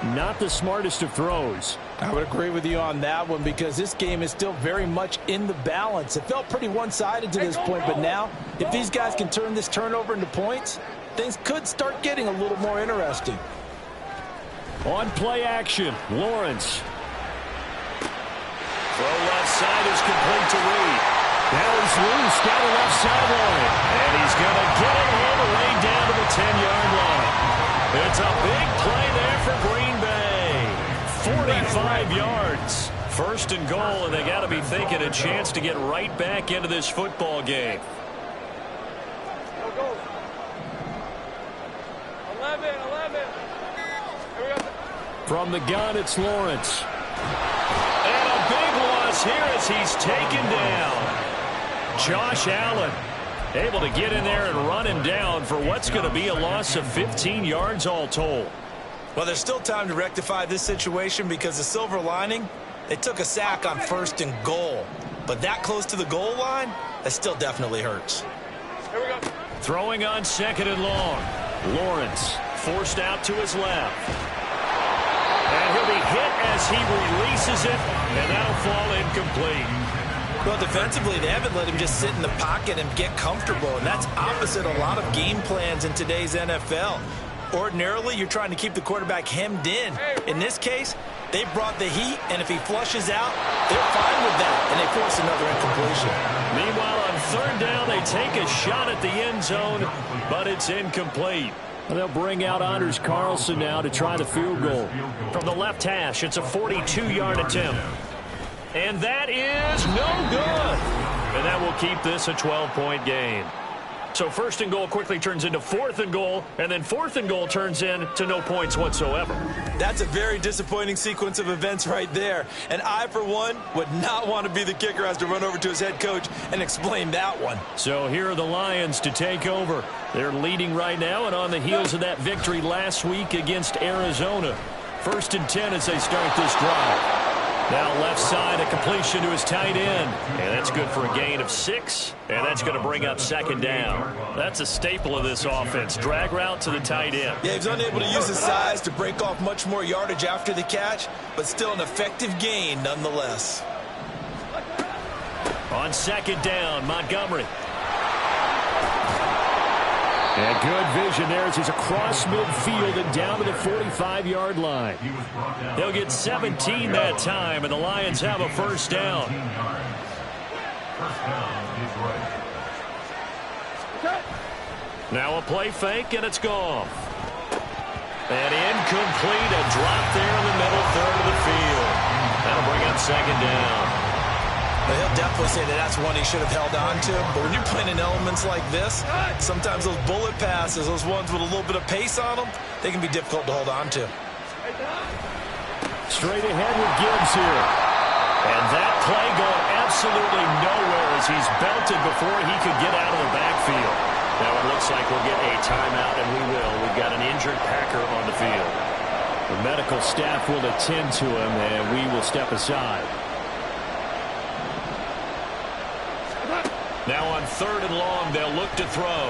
Not the smartest of throws. I would agree with you on that one because this game is still very much in the balance. It felt pretty one-sided to this point, but now if these guys can turn this turnover into points, things could start getting a little more interesting. On play action, Lawrence. Throw left side is complete to Reed. Now he's loose down the left sideline. And he's going to get it all the way down to the 10-yard line. It's a big play there for Green Bay. 45 yards. First and goal, and they got to be thinking a chance to get right back into this football game. 11. From the gun, it's Lawrence. And a big loss here as he's taken down. Josh Allen able to get in there and run him down for what's going to be a loss of 15 yards all told. Well, there's still time to rectify this situation because the silver lining, they took a sack on 1st and goal. But that close to the goal line, that still definitely hurts. Here we go. Throwing on 2nd and long. Lawrence forced out to his left. And he'll be hit as he releases it, and that'll fall incomplete. Well, defensively, they haven't let him just sit in the pocket and get comfortable, and that's opposite a lot of game plans in today's NFL. Ordinarily, you're trying to keep the quarterback hemmed in. In this case, they brought the heat, and if he flushes out, they're fine with that, and they force another incompletion. Meanwhile, on 3rd down, they take a shot at the end zone, but it's incomplete. And they'll bring out Anders Carlson now to try the field goal. From the left hash, it's a 42-yard attempt. And that is no good. And that will keep this a 12-point game. So 1st and goal quickly turns into 4th and goal, and then 4th and goal turns into no points whatsoever. That's a very disappointing sequence of events right there. And I, for one, would not want to be the kicker who has to run over to his head coach and explain that one. So here are the Lions to take over. They're leading right now and on the heels of that victory last week against Arizona. 1st and 10 as they start this drive. Now left side, a completion to his tight end. And that's good for a gain of 6. And that's going to bring up 2nd down. That's a staple of this offense. Drag route to the tight end. Yeah, he's unable to use his size to break off much more yardage after the catch, but still an effective gain nonetheless. On 2nd down, Montgomery. And good vision there as he's across midfield and down to the 45-yard line. They'll get 17 that time, and the Lions have a 1st down. Now a play fake, and it's gone. And incomplete, a drop there in the middle 3rd of the field. That'll bring up 2nd down. But he'll definitely say that that's one he should have held on to. But when you're playing in elements like this, sometimes those bullet passes, those ones with a little bit of pace on them, they can be difficult to hold on to. Straight ahead with Gibbs here. And that play going absolutely nowhere as he's belted before he could get out of the backfield. Now it looks like we'll get a timeout, and we will. We've got an injured Packer on the field. The medical staff will attend to him, and we will step aside. Now on 3rd and long, they'll look to throw.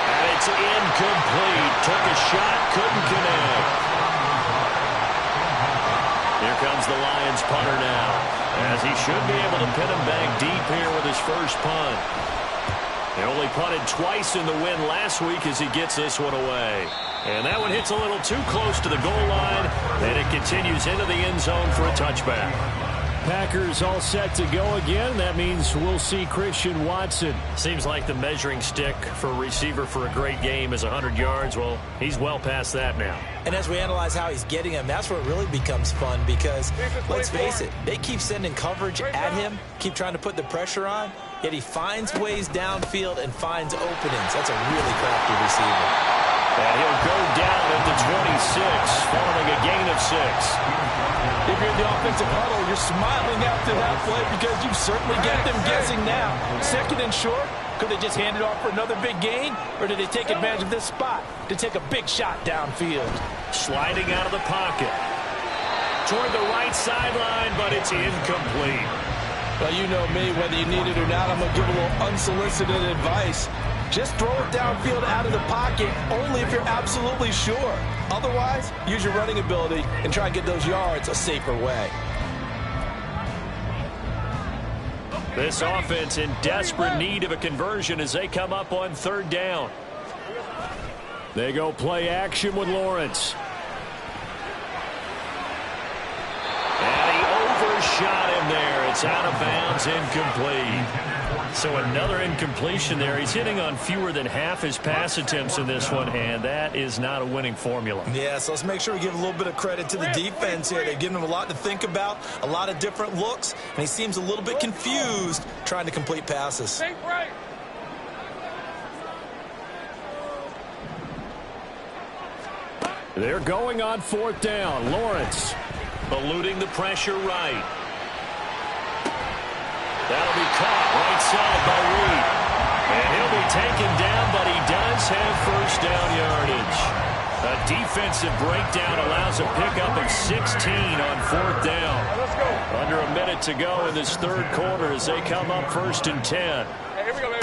And it's incomplete. Took a shot, couldn't connect. Here comes the Lions punter now, as he should be able to pin him back deep here with his first punt. They only punted twice in the win last week as he gets this one away. And that one hits a little too close to the goal line, and it continues into the end zone for a touchback. Packers all set to go again. That means we'll see Christian Watson. Seems like the measuring stick for a receiver for a great game is 100 yards. Well, he's well past that now. And as we analyze how he's getting him, that's where it really becomes fun because, let's face it, they keep sending coverage at him, keep trying to put the pressure on, yet he finds ways downfield and finds openings. That's a really crafty receiver. And he'll go down at the 26, following a gain of 6. If you're in the offensive huddle, you're smiling after that play because you certainly get them guessing now. 2nd and short, could they just hand it off for another big gain? Or did they take advantage of this spot to take a big shot downfield? Sliding out of the pocket. Toward the right sideline, but it's incomplete. Well, you know me, whether you need it or not, I'm going to give a little unsolicited advice. Just throw it downfield out of the pocket only if you're absolutely sure. Otherwise, use your running ability and try and get those yards a safer way. This offense in desperate need of a conversion as they come up on third down. They go play action with Lawrence. And he overshot him there. It's out of bounds, incomplete. So another incompletion there. He's hitting on fewer than half his pass attempts in this one, and that is not a winning formula. Yeah, so let's make sure we give a little bit of credit to the defense here. They've given him a lot to think about, a lot of different looks, and he seems a little bit confused trying to complete passes. They're going on fourth down. Lawrence eluding the pressure right. That'll be caught right side by Reed. And he'll be taken down, but he does have first down yardage. A defensive breakdown allows a pickup of 16 on fourth down. Under a minute to go in this third quarter as they come up first and 10. Here we go, man.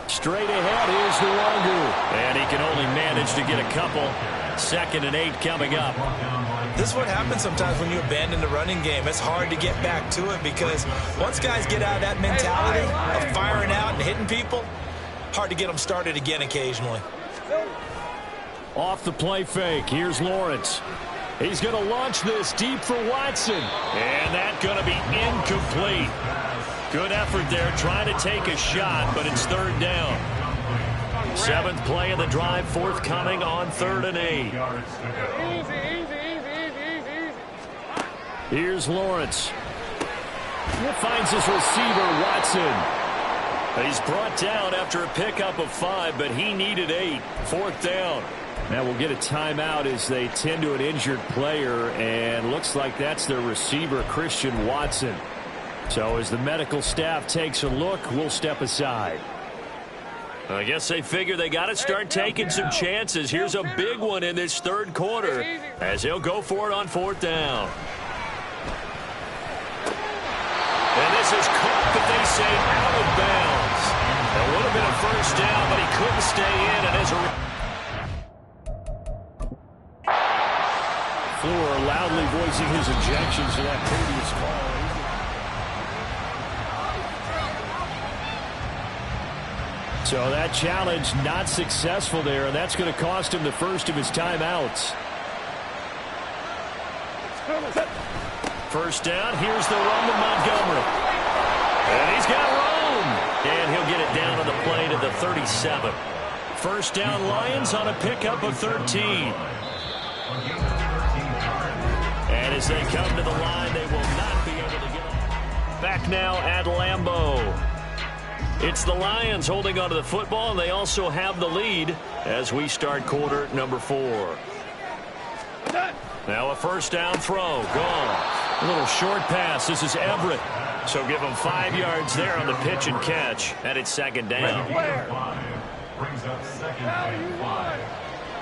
Straight ahead, here's Nwangu. And he can only manage to get a couple. 2nd and 8 coming up. This is what happens sometimes when you abandon the running game. It's hard to get back to it because once guys get out of that mentality of firing out and hitting people, hard to get them started again occasionally. Off the play fake, here's Lawrence. He's going to launch this deep for Watson. And that's going to be incomplete. Good effort there trying to take a shot, but it's third down. 7th play of the drive, forthcoming on 3rd and 8. Here's Lawrence. He finds his receiver, Watson. He's brought down after a pickup of 5, but he needed 8. 4th down. Now we'll get a timeout as they tend to an injured player, and looks like that's their receiver, Christian Watson. So as the medical staff takes a look, we'll step aside. I guess they figure they got to start taking some chances. Here's a big one in this third quarter as he'll go for it on 4th down. And this is caught, but they say out of bounds. It would have been a first down, but he couldn't stay in. And as a Fleur loudly voicing his objections to that previous call. So that challenge not successful there, and that's going to cost him the first of his timeouts. First down, here's the run to Montgomery. And he's got room. And he'll get it down on the play to the 37. First down, Lions on a pickup of 13. And as they come to the line, they will not be able to get it. Back now at Lambeau. It's the Lions holding onto the football, and they also have the lead as we start quarter number 4. Now a first down throw. Gone. A little short pass. This is Everett. So give him 5 yards there on the pitch and catch, and it's 2nd down. Brings up 2nd and 5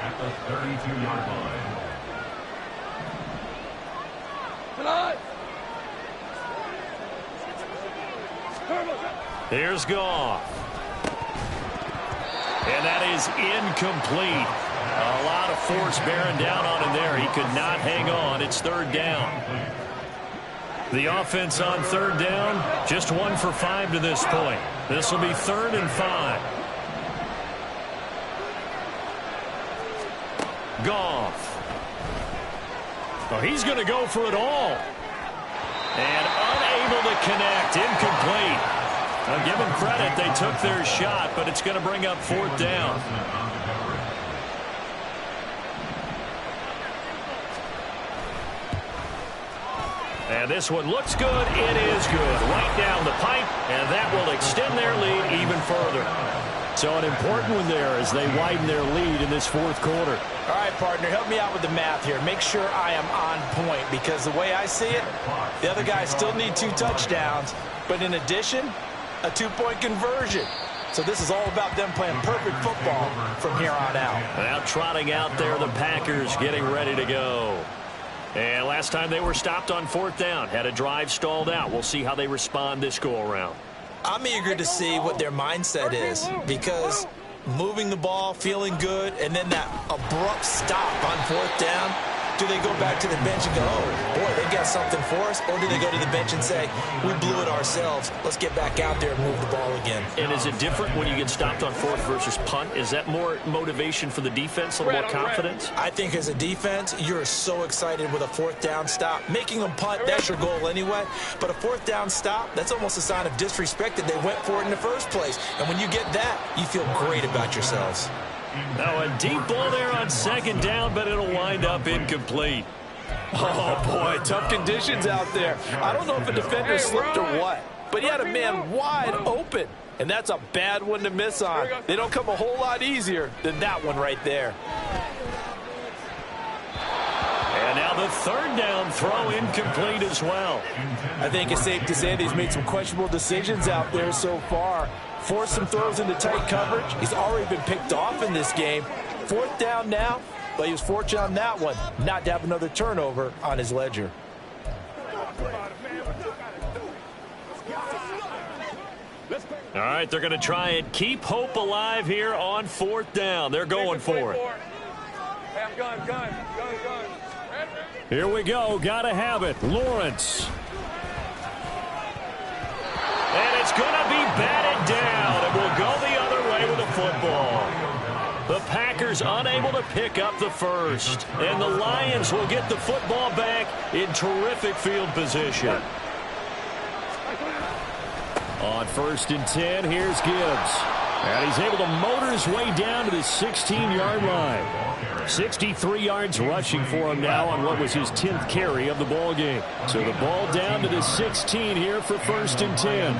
at the 32-yard line. Here's Goff. And that is incomplete. A lot of force bearing down on him there. He could not hang on. It's 3rd down. The offense on 3rd down, just 1 for 5 to this point. This will be 3rd and 5. Goff. Oh, he's going to go for it all. And unable to connect. Incomplete. I'll give them credit. They took their shot, but it's going to bring up 4th down. And this one looks good. It is good. Right down the pipe, and that will extend their lead even further. So an important one there as they widen their lead in this 4th quarter. All right, partner, help me out with the math here. Make sure I am on point because the way I see it, the other guys still need 2 touchdowns, but in addition, a 2-point conversion. So this is all about them playing perfect football from here on out. Now trotting out there, the Packers getting ready to go. And last time they were stopped on 4th down, had a drive stalled out. We'll see how they respond this go-around. I'm eager to see what their mindset is, because moving the ball, feeling good, and then that abrupt stop on 4th down, do they go back to the bench and go, oh, boy, they've got something for us? Or do they go to the bench and say, we blew it ourselves, let's get back out there and move the ball again? And is it different when you get stopped on 4th versus punt? Is that more motivation for the defense, a little more confidence? I think as a defense, you're so excited with a 4th down stop. Making them punt, that's your goal anyway. But a 4th down stop, that's almost a sign of disrespect that they went for it in the first place. And when you get that, you feel great about yourselves. Now a deep ball there on 2nd down, but it'll wind up incomplete. Oh, boy, tough conditions out there. I don't know if a defender slipped or what, but he had a man wide open, and that's a bad one to miss on. They don't come a whole lot easier than that one right there. And now the 3rd down throw incomplete as well. I think it's safe to say that he's made some questionable decisions out there so far. Forced some throws into tight coverage. He's already been picked off in this game. 4th down now, but he was fortunate on that one not to have another turnover on his ledger. All right, they're going to try and keep hope alive here on 4th down. They're going for it. Here we go. Got to have it. Lawrence. And it's going to be batted down. It will go the other way with the football. The Packers unable to pick up the first. And the Lions will get the football back in terrific field position. On 1st and 10, here's Gibbs. And he's able to motor his way down to the 16-yard line. 63 yards rushing for him now on what was his 10th carry of the ball game. So the ball down to the 16 here for 1st and 10.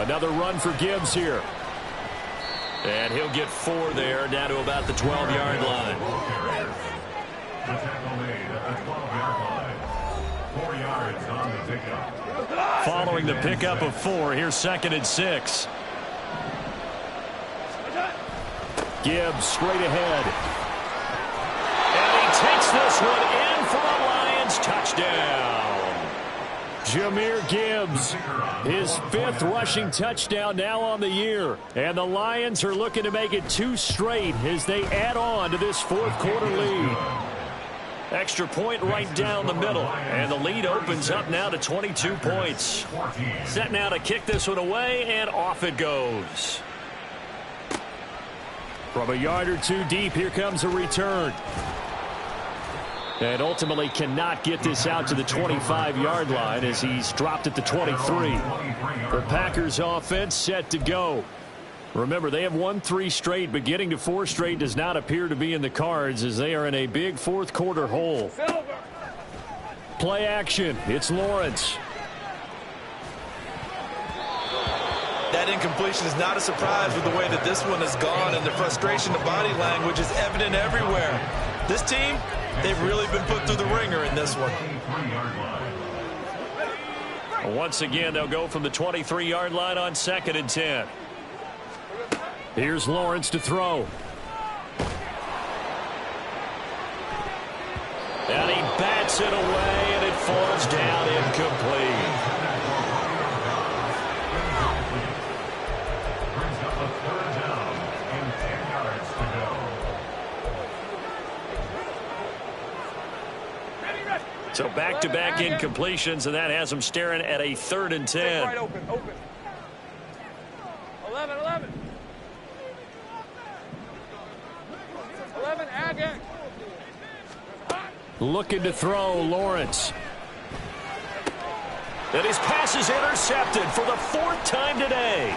Another run for Gibbs here. And he'll get 4 there, down to about the 12-yard line. The tackle made at the 12-yard line. 4 yards on the pickup. Following the pickup of 4, here's 2nd and 6. Gibbs straight ahead. And he takes this one in for a Lions touchdown. Jahmyr Gibbs, his 5th rushing touchdown now on the year. And the Lions are looking to make it 2 straight as they add on to this 4th quarter lead. Extra point right down the middle. And the lead opens up now to 22 points. Set now to kick this one away, and off it goes. From a yard or 2 deep, here comes a return. And ultimately cannot get this out to the 25-yard line as he's dropped at the 23. The Packers offense set to go. Remember, they have won 3 straight, but getting to 4 straight does not appear to be in the cards as they are in a big 4th quarter hole. Play action. It's Lawrence. That incompletion is not a surprise with the way that this one has gone, and the frustration, the body language is evident everywhere. This team, they've really been put through the ringer in this one. Once again, they'll go from the 23-yard line on 2nd and 10. Here's Lawrence to throw. And he bats it away, and it falls down incomplete. Brings up a 3rd down and 10 yards to go. So back-to-back incompletions, and that has them staring at a 3rd and 10. Right open. 11. 11, again. Looking to throw, Lawrence. And his pass is intercepted for the 4th time today.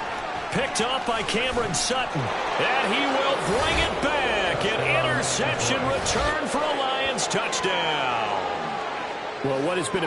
Picked off by Cameron Sutton. And he will bring it back. An interception return for a Lions touchdown. Well, what has been a